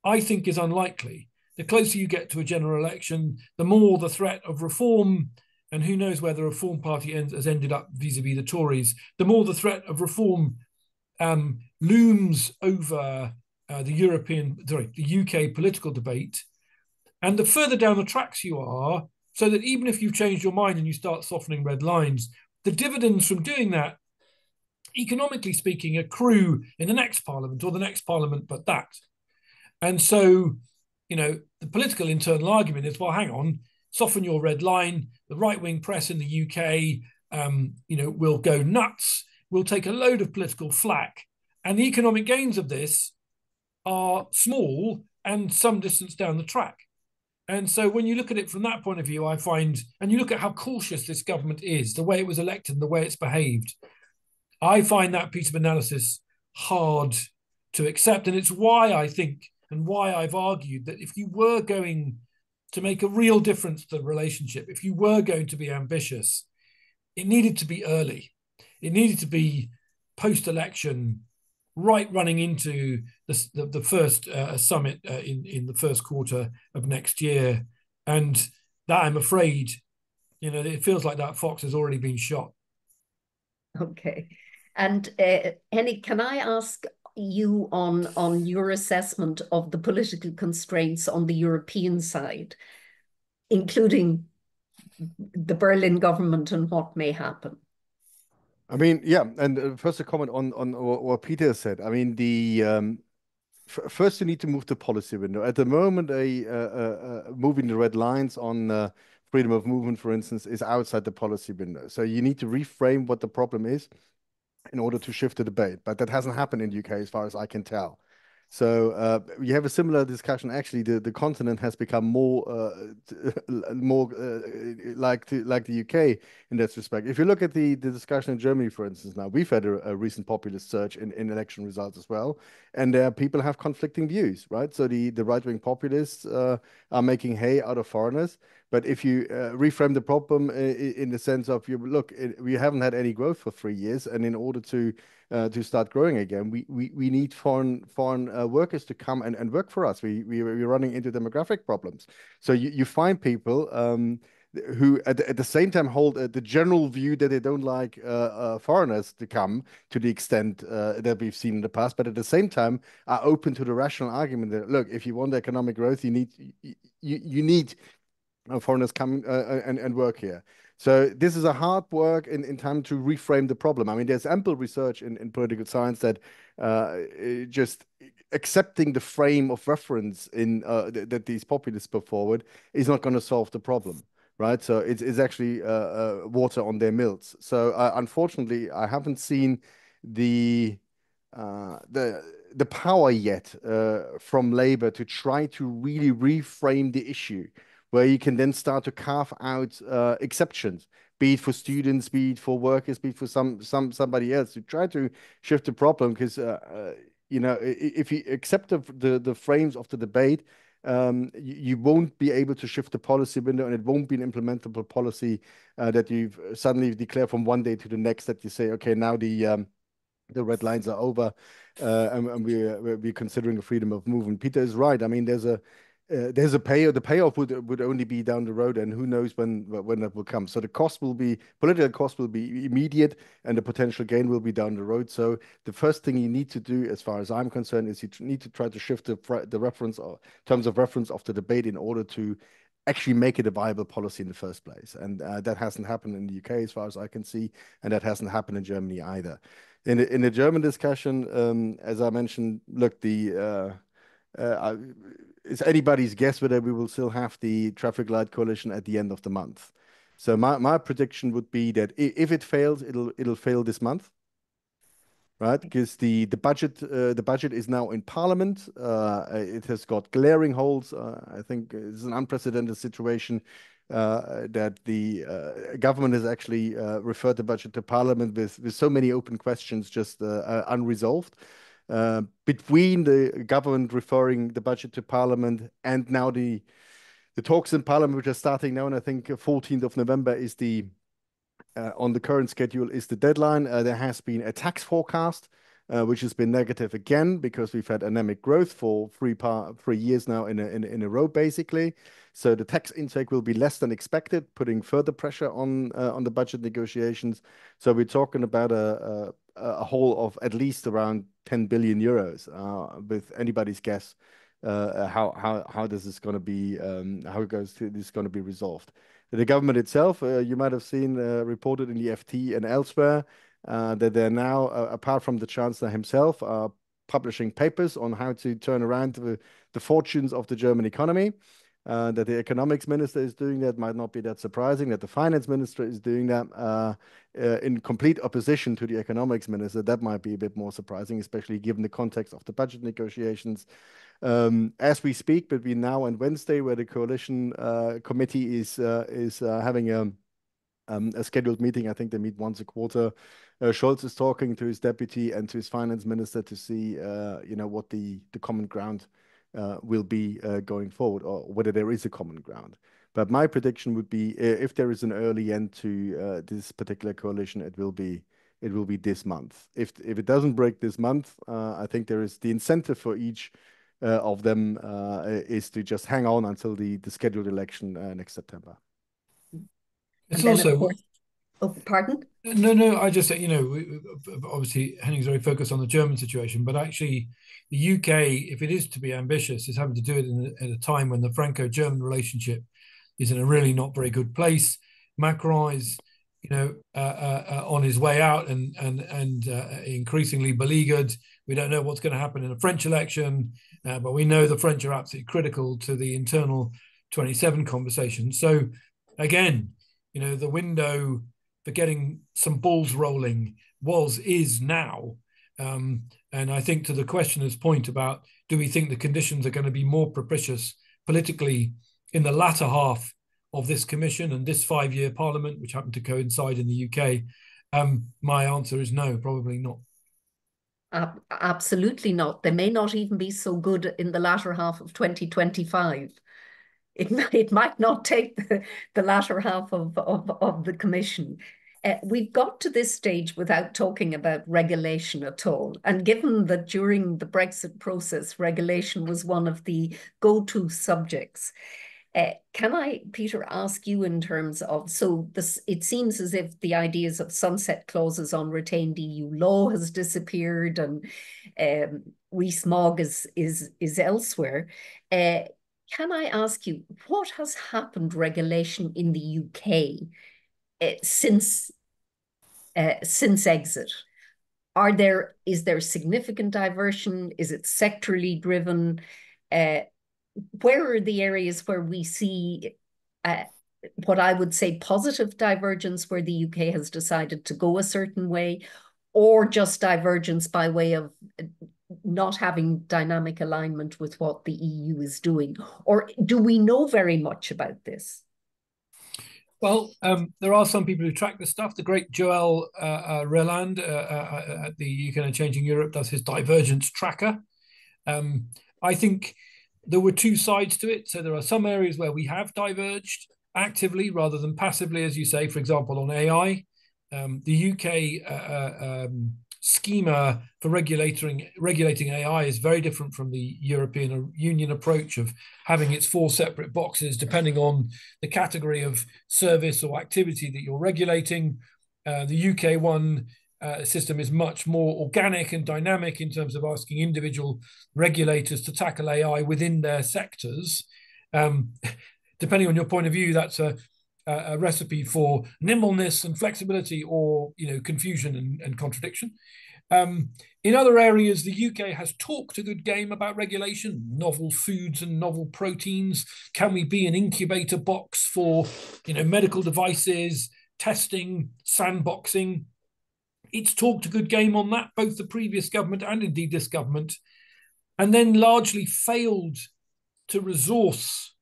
I think is unlikely. The closer you get to a general election, the more the threat of reform, and who knows where the Reform Party has ended up vis-a-vis the Tories, the more the threat of reform looms over the UK political debate. And the further down the tracks you are, so that even if you've changed your mind and you start softening red lines, the dividends from doing that, economically speaking, accrue in the next parliament or the next parliament but that. And so, the political internal argument is, well, hang on, soften your red line. The right-wing press in the UK, will go nuts. We'll take a load of political flack. And the economic gains of this are small and some distance down the track. And so when you look at it from that point of view, I find, and you look at how cautious this government is, the way it was elected and the way it's behaved, I find that piece of analysis hard to accept. And it's why I think, and why I've argued, that if you were going to make a real difference to the relationship, if you were going to be ambitious, it needed to be early. It needed to be post-election, right running into the first summit in the first quarter of next year. And that, I'm afraid, it feels like that fox has already been shot.
Okay. And Henning, can I ask you on your assessment of the political constraints on the European side, including the Berlin government and what may happen?
I mean, yeah, and first a comment on what Peter said. I mean, first you need to move the policy window. At the moment, moving the red lines on freedom of movement, for instance, is outside the policy window. So you need to reframe what the problem is in order to shift the debate. But that hasn't happened in the UK as far as I can tell. So we have a similar discussion. Actually, the continent has become more like the UK in that respect. If you look at the discussion in Germany, for instance, now we've had a recent populist surge in election results as well, and people have conflicting views, right? So the right-wing populists are making hay out of foreigners. But if you reframe the problem in the sense of we haven't had any growth for 3 years, and in order to start growing again, we need foreign workers to come and work for us. We're running into demographic problems. So you find people who at the same time hold the general view that they don't like foreigners to come to the extent that we've seen in the past, but at the same time are open to the rational argument that, look, if you want economic growth, you need foreigners come and work here. So this is a hard work in time to reframe the problem. I mean, there's ample research in political science that just accepting the frame of reference that these populists put forward is not going to solve the problem, right? So it's actually water on their mills. So unfortunately, I haven't seen the power yet from Labour to try to really reframe the issue, where you can then start to carve out exceptions, be it for students, be it for workers, be it for somebody else, to try to shift the problem. Because if you accept the frames of the debate, you won't be able to shift the policy window, and it won't be an implementable policy that you've suddenly declare from one day to the next, that you say, okay, now the red lines are over, and we're considering a freedom of movement. Peter is right. I mean, there's a payoff. The payoff would only be down the road, and who knows when that will come. So the political cost will be immediate, and the potential gain will be down the road. So the first thing you need to do, as far as I'm concerned, is you need to try to shift the reference, or terms of reference of the debate, in order to actually make it a viable policy in the first place. And that hasn't happened in the UK as far as I can see, and that hasn't happened in Germany either. In the German discussion, as I mentioned, look, it's anybody's guess whether we will still have the traffic light coalition at the end of the month. So my prediction would be that if it fails, it'll fail this month, right? Because the budget is now in Parliament. It has got glaring holes. I think it's an unprecedented situation that the government has actually referred the budget to Parliament with so many open questions just unresolved. Between the government referring the budget to Parliament and now the talks in Parliament, which are starting now, and I think 14th of November is on the current schedule is the deadline. There has been a tax forecast, which has been negative again, because we've had anemic growth for 3 years now in a row, basically. So the tax intake will be less than expected, putting further pressure on the budget negotiations. So we're talking about a hole of at least around 10 billion euros, with anybody's guess how this is going to be, this is going to be resolved. The government itself, you might have seen reported in the FT and elsewhere, that they're now, apart from the Chancellor himself, are publishing papers on how to turn around the fortunes of the German economy. That the economics minister is doing that might not be that surprising. That the finance minister is doing that in complete opposition to the economics minister, that might be a bit more surprising, especially given the context of the budget negotiations. As we speak, between now and Wednesday, where the coalition committee is having a scheduled meeting. I think they meet once a quarter. Scholz is talking to his deputy and to his finance minister to see, what the common ground will be going forward, or whether there is a common ground. But my prediction would be, if there is an early end to this particular coalition, it will be this month. If it doesn't break this month, I think there is the incentive for each of them is to just hang on until the scheduled election next September.
It's
then,
also,
of course, pardon?
No, I just say, obviously Henning's very focused on the German situation, but actually the UK, if it is to be ambitious, is having to do it at a time when the Franco-German relationship is in a really not very good place. Macron is, on his way out and increasingly beleaguered. We don't know what's going to happen in the French election, but we know the French are absolutely critical to the internal 27 conversation. So again, the window for getting some balls rolling is now. And I think to the questioner's point about, do we think the conditions are going to be more propitious politically in the latter half of this commission and this 5-year parliament, which happened to coincide in the UK? My answer is no, probably not.
Absolutely not. They may not even be so good in the latter half of 2025. It might not take the latter half of the commission. We've got to this stage without talking about regulation at all. And given that during the Brexit process, regulation was one of the go-to subjects, can I, Peter, ask you in terms of, it seems as if the ideas of sunset clauses on retained EU law has disappeared and Rees-Mogg is elsewhere. Can I ask you, what has happened regulation in the UK since exit? Is there significant diversion? Is it sectorally driven? Where are the areas where we see what I would say positive divergence, where the UK has decided to go a certain way, or just divergence by way of not having dynamic alignment with what the EU is doing? Or do we know very much about this?
Well, there are some people who track this stuff. The great Joel Reland at the UK and Changing Europe does his divergence tracker. I think there were two sides to it. So there are some areas where we have diverged actively rather than passively, as you say, for example, on AI. The UK schema for regulating AI is very different from the European Union approach of having its 4 separate boxes depending on the category of service or activity that you're regulating. The UK one system is much more organic and dynamic in terms of asking individual regulators to tackle AI within their sectors. Depending on your point of view, that's a recipe for nimbleness and flexibility, or confusion and contradiction. In other areas, the UK has talked a good game about regulation, novel foods and novel proteins. Can we be an incubator box for medical devices, testing, sandboxing? It's talked a good game on that, both the previous government and indeed this government, and then largely failed to resource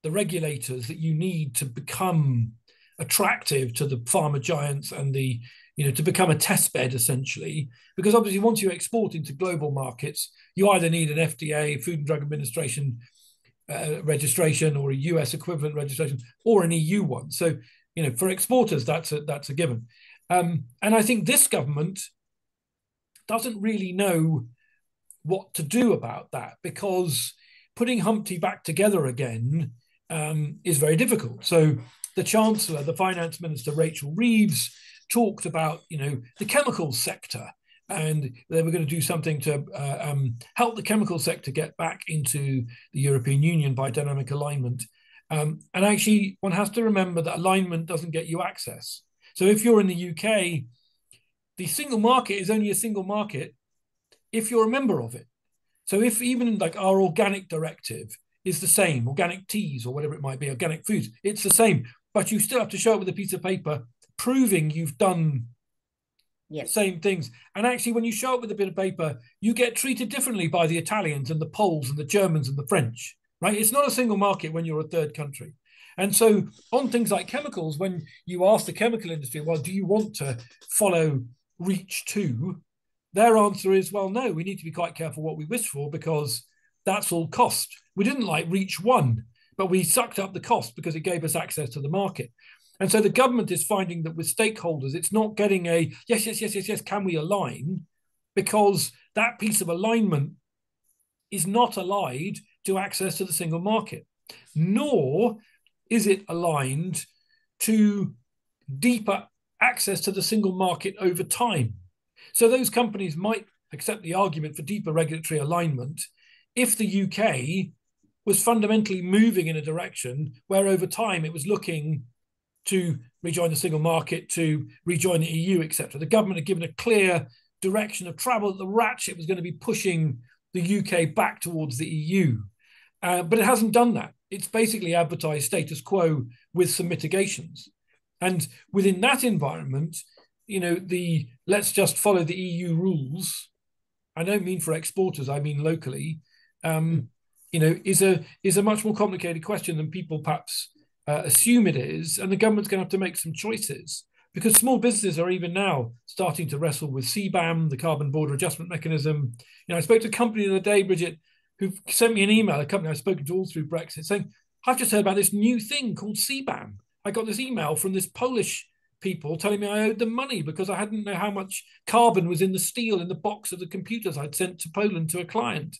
the regulators that you need to become attractive to the pharma giants and to become a test bed, essentially. Because obviously once you export into global markets, you either need an FDA, Food and Drug Administration registration, or a US equivalent registration, or an EU one. So, for exporters, that's a given. And I think this government doesn't really know what to do about that, because putting Humpty back together again is very difficult. So the Chancellor, the Finance Minister, Rachel Reeves, talked about, the chemicals sector, and they were going to do something to help the chemical sector get back into the European Union by dynamic alignment. And actually, one has to remember that alignment doesn't get you access. So if you're in the UK, the single market is only a single market if you're a member of it. So if even like our organic directive is the same, organic teas or whatever it might be, organic foods, it's the same, but you still have to show up with a piece of paper proving you've done the same things. And actually, when you show up with a bit of paper, you get treated differently by the Italians and the Poles and the Germans and the French, right? It's not a single market when you're a third country. And so on things like chemicals, when you ask the chemical industry, well, do you want to follow reach 2, their answer is, well, no, we need to be quite careful what we wish for because that's all cost. We didn't like reach 1, but we sucked up the cost because it gave us access to the market. And so the government is finding that with stakeholders, it's not getting a yes, can we align? Because that piece of alignment is not allied to access to the single market, nor is it aligned to deeper access to the single market over time. So those companies might accept the argument for deeper regulatory alignment if the UK was fundamentally moving in a direction where over time it was looking to rejoin the single market, to rejoin the EU, etc. The government had given a clear direction of travel that the ratchet was going to be pushing the UK back towards the EU. But it hasn't done that. It's basically advertised status quo with some mitigations. And within that environment, the let's just follow the EU rules, I don't mean for exporters, I mean locally, is a much more complicated question than people perhaps assume it is. And the government's going to have to make some choices because small businesses are even now starting to wrestle with CBAM, the Carbon Border Adjustment Mechanism. I spoke to a company the other day, Brigid, who sent me an email, a company I've spoken to all through Brexit, saying, I've just heard about this new thing called CBAM. I got this email from this Polish people telling me I owed them money because I hadn't know how much carbon was in the steel in the box of the computers I'd sent to Poland to a client.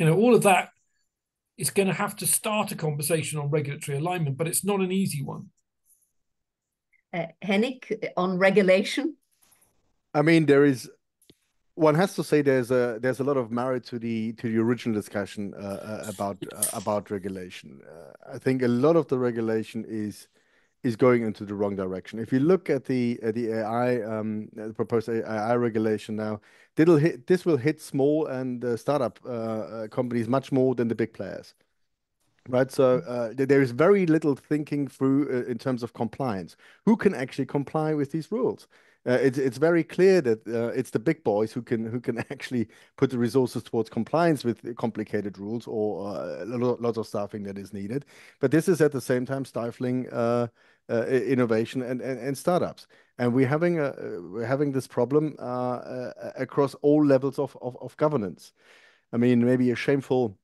All of that is going to have to start a conversation on regulatory alignment, but it's not an easy one.
Henning, on regulation?
I mean, one has to say there's a lot of merit to the original discussion about regulation. I think a lot of the regulation is going into the wrong direction. If you look at the AI proposed AI regulation now, this will hit small and startup companies much more than the big players. Right, so there is very little thinking through in terms of compliance. Who can actually comply with these rules? It's very clear that it's the big boys who can actually put the resources towards compliance with complicated rules or lots of staffing that is needed. But this is at the same time stifling innovation and startups. And we're having this problem across all levels of governance. I mean, maybe a shameful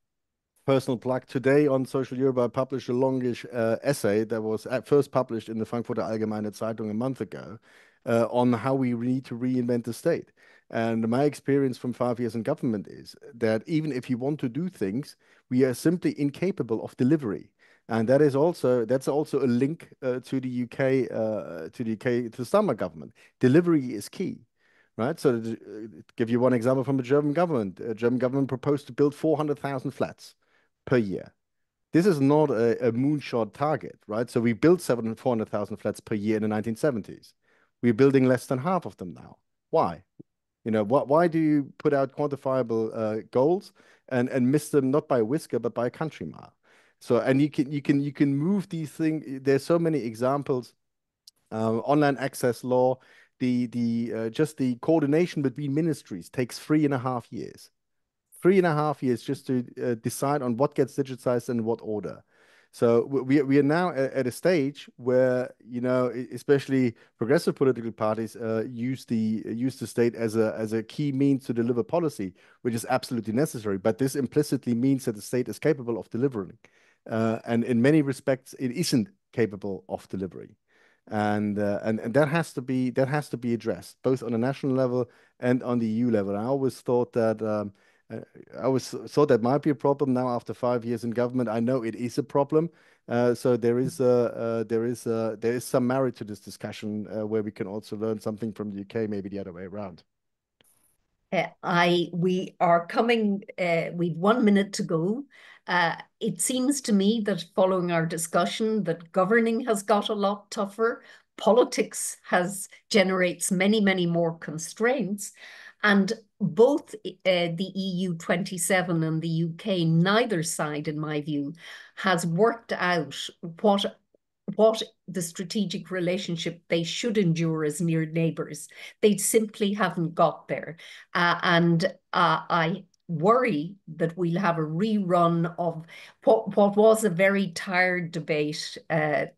personal plug. Today on Social Europe, I published a longish essay that was first published in the Frankfurter Allgemeine Zeitung a month ago on how we need to reinvent the state. And my experience from 5 years in government is that even if you want to do things, we are simply incapable of delivery. And that's also a link to the UK, to the Starmer government. Delivery is key. Right, so to give you one example from the German government, the German government proposed to build 400,000 flats per year. This is not a moonshot target, right? So we built 400,000 flats per year in the 1970s. We're building less than half of them now. Why? Why do you put out quantifiable goals and miss them not by a whisker but by a country mile? So and you can move these things. There's so many examples. Online access law. Just the coordination between ministries takes 3.5 years. 3.5 years just to decide on what gets digitized and in what order. So we are now at a stage where especially progressive political parties use the state as a key means to deliver policy, which is absolutely necessary. But this implicitly means that the state is capable of delivering, and in many respects it isn't capable of delivery. And that has to be addressed both on a national level and on the EU level. I always thought that might be a problem. Now after 5 years in government, I know it is a problem. So there is some merit to this discussion where we can also learn something from the UK, maybe the other way around.
We are coming. We've 1 minute to go. It seems to me that following our discussion, that governing has got a lot tougher. Politics generates many more constraints, and both the EU 27 and the UK, neither side, in my view, has worked out what the strategic relationship they should endure as near neighbours. They simply haven't got there. And I worry that we'll have a rerun of what was a very tired debate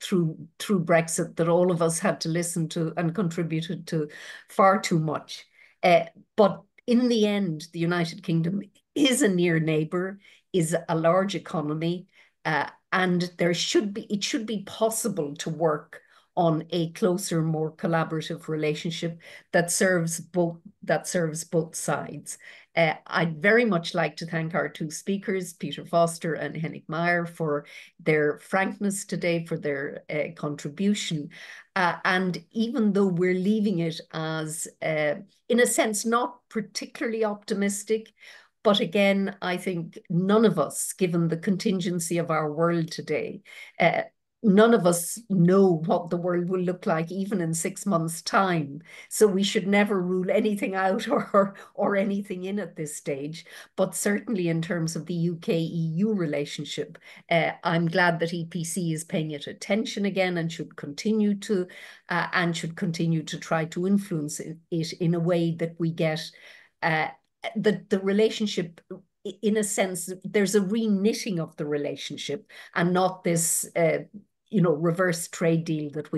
through Brexit that all of us had to listen to and contributed to far too much. But in the end, the United Kingdom is a near neighbour, is a large economy, and it should be possible to work on a closer, more collaborative relationship that serves both sides. I'd very much like to thank our two speakers, Peter Foster and Henning Meyer, for their frankness today, for their contribution. And even though we're leaving it as, in a sense, not particularly optimistic, but again, I think none of us, given the contingency of our world today, none of us know what the world will look like even in 6 months' time. So we should never rule anything out or anything in at this stage. But certainly in terms of the UK-EU relationship, I'm glad that EPC is paying it attention again and should continue to try to influence it in a way that we get the relationship. In a sense, there's a re-knitting of the relationship and not this reverse trade deal that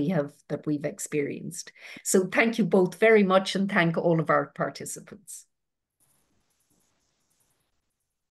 we've experienced. So thank you both very much, and thank all of our participants.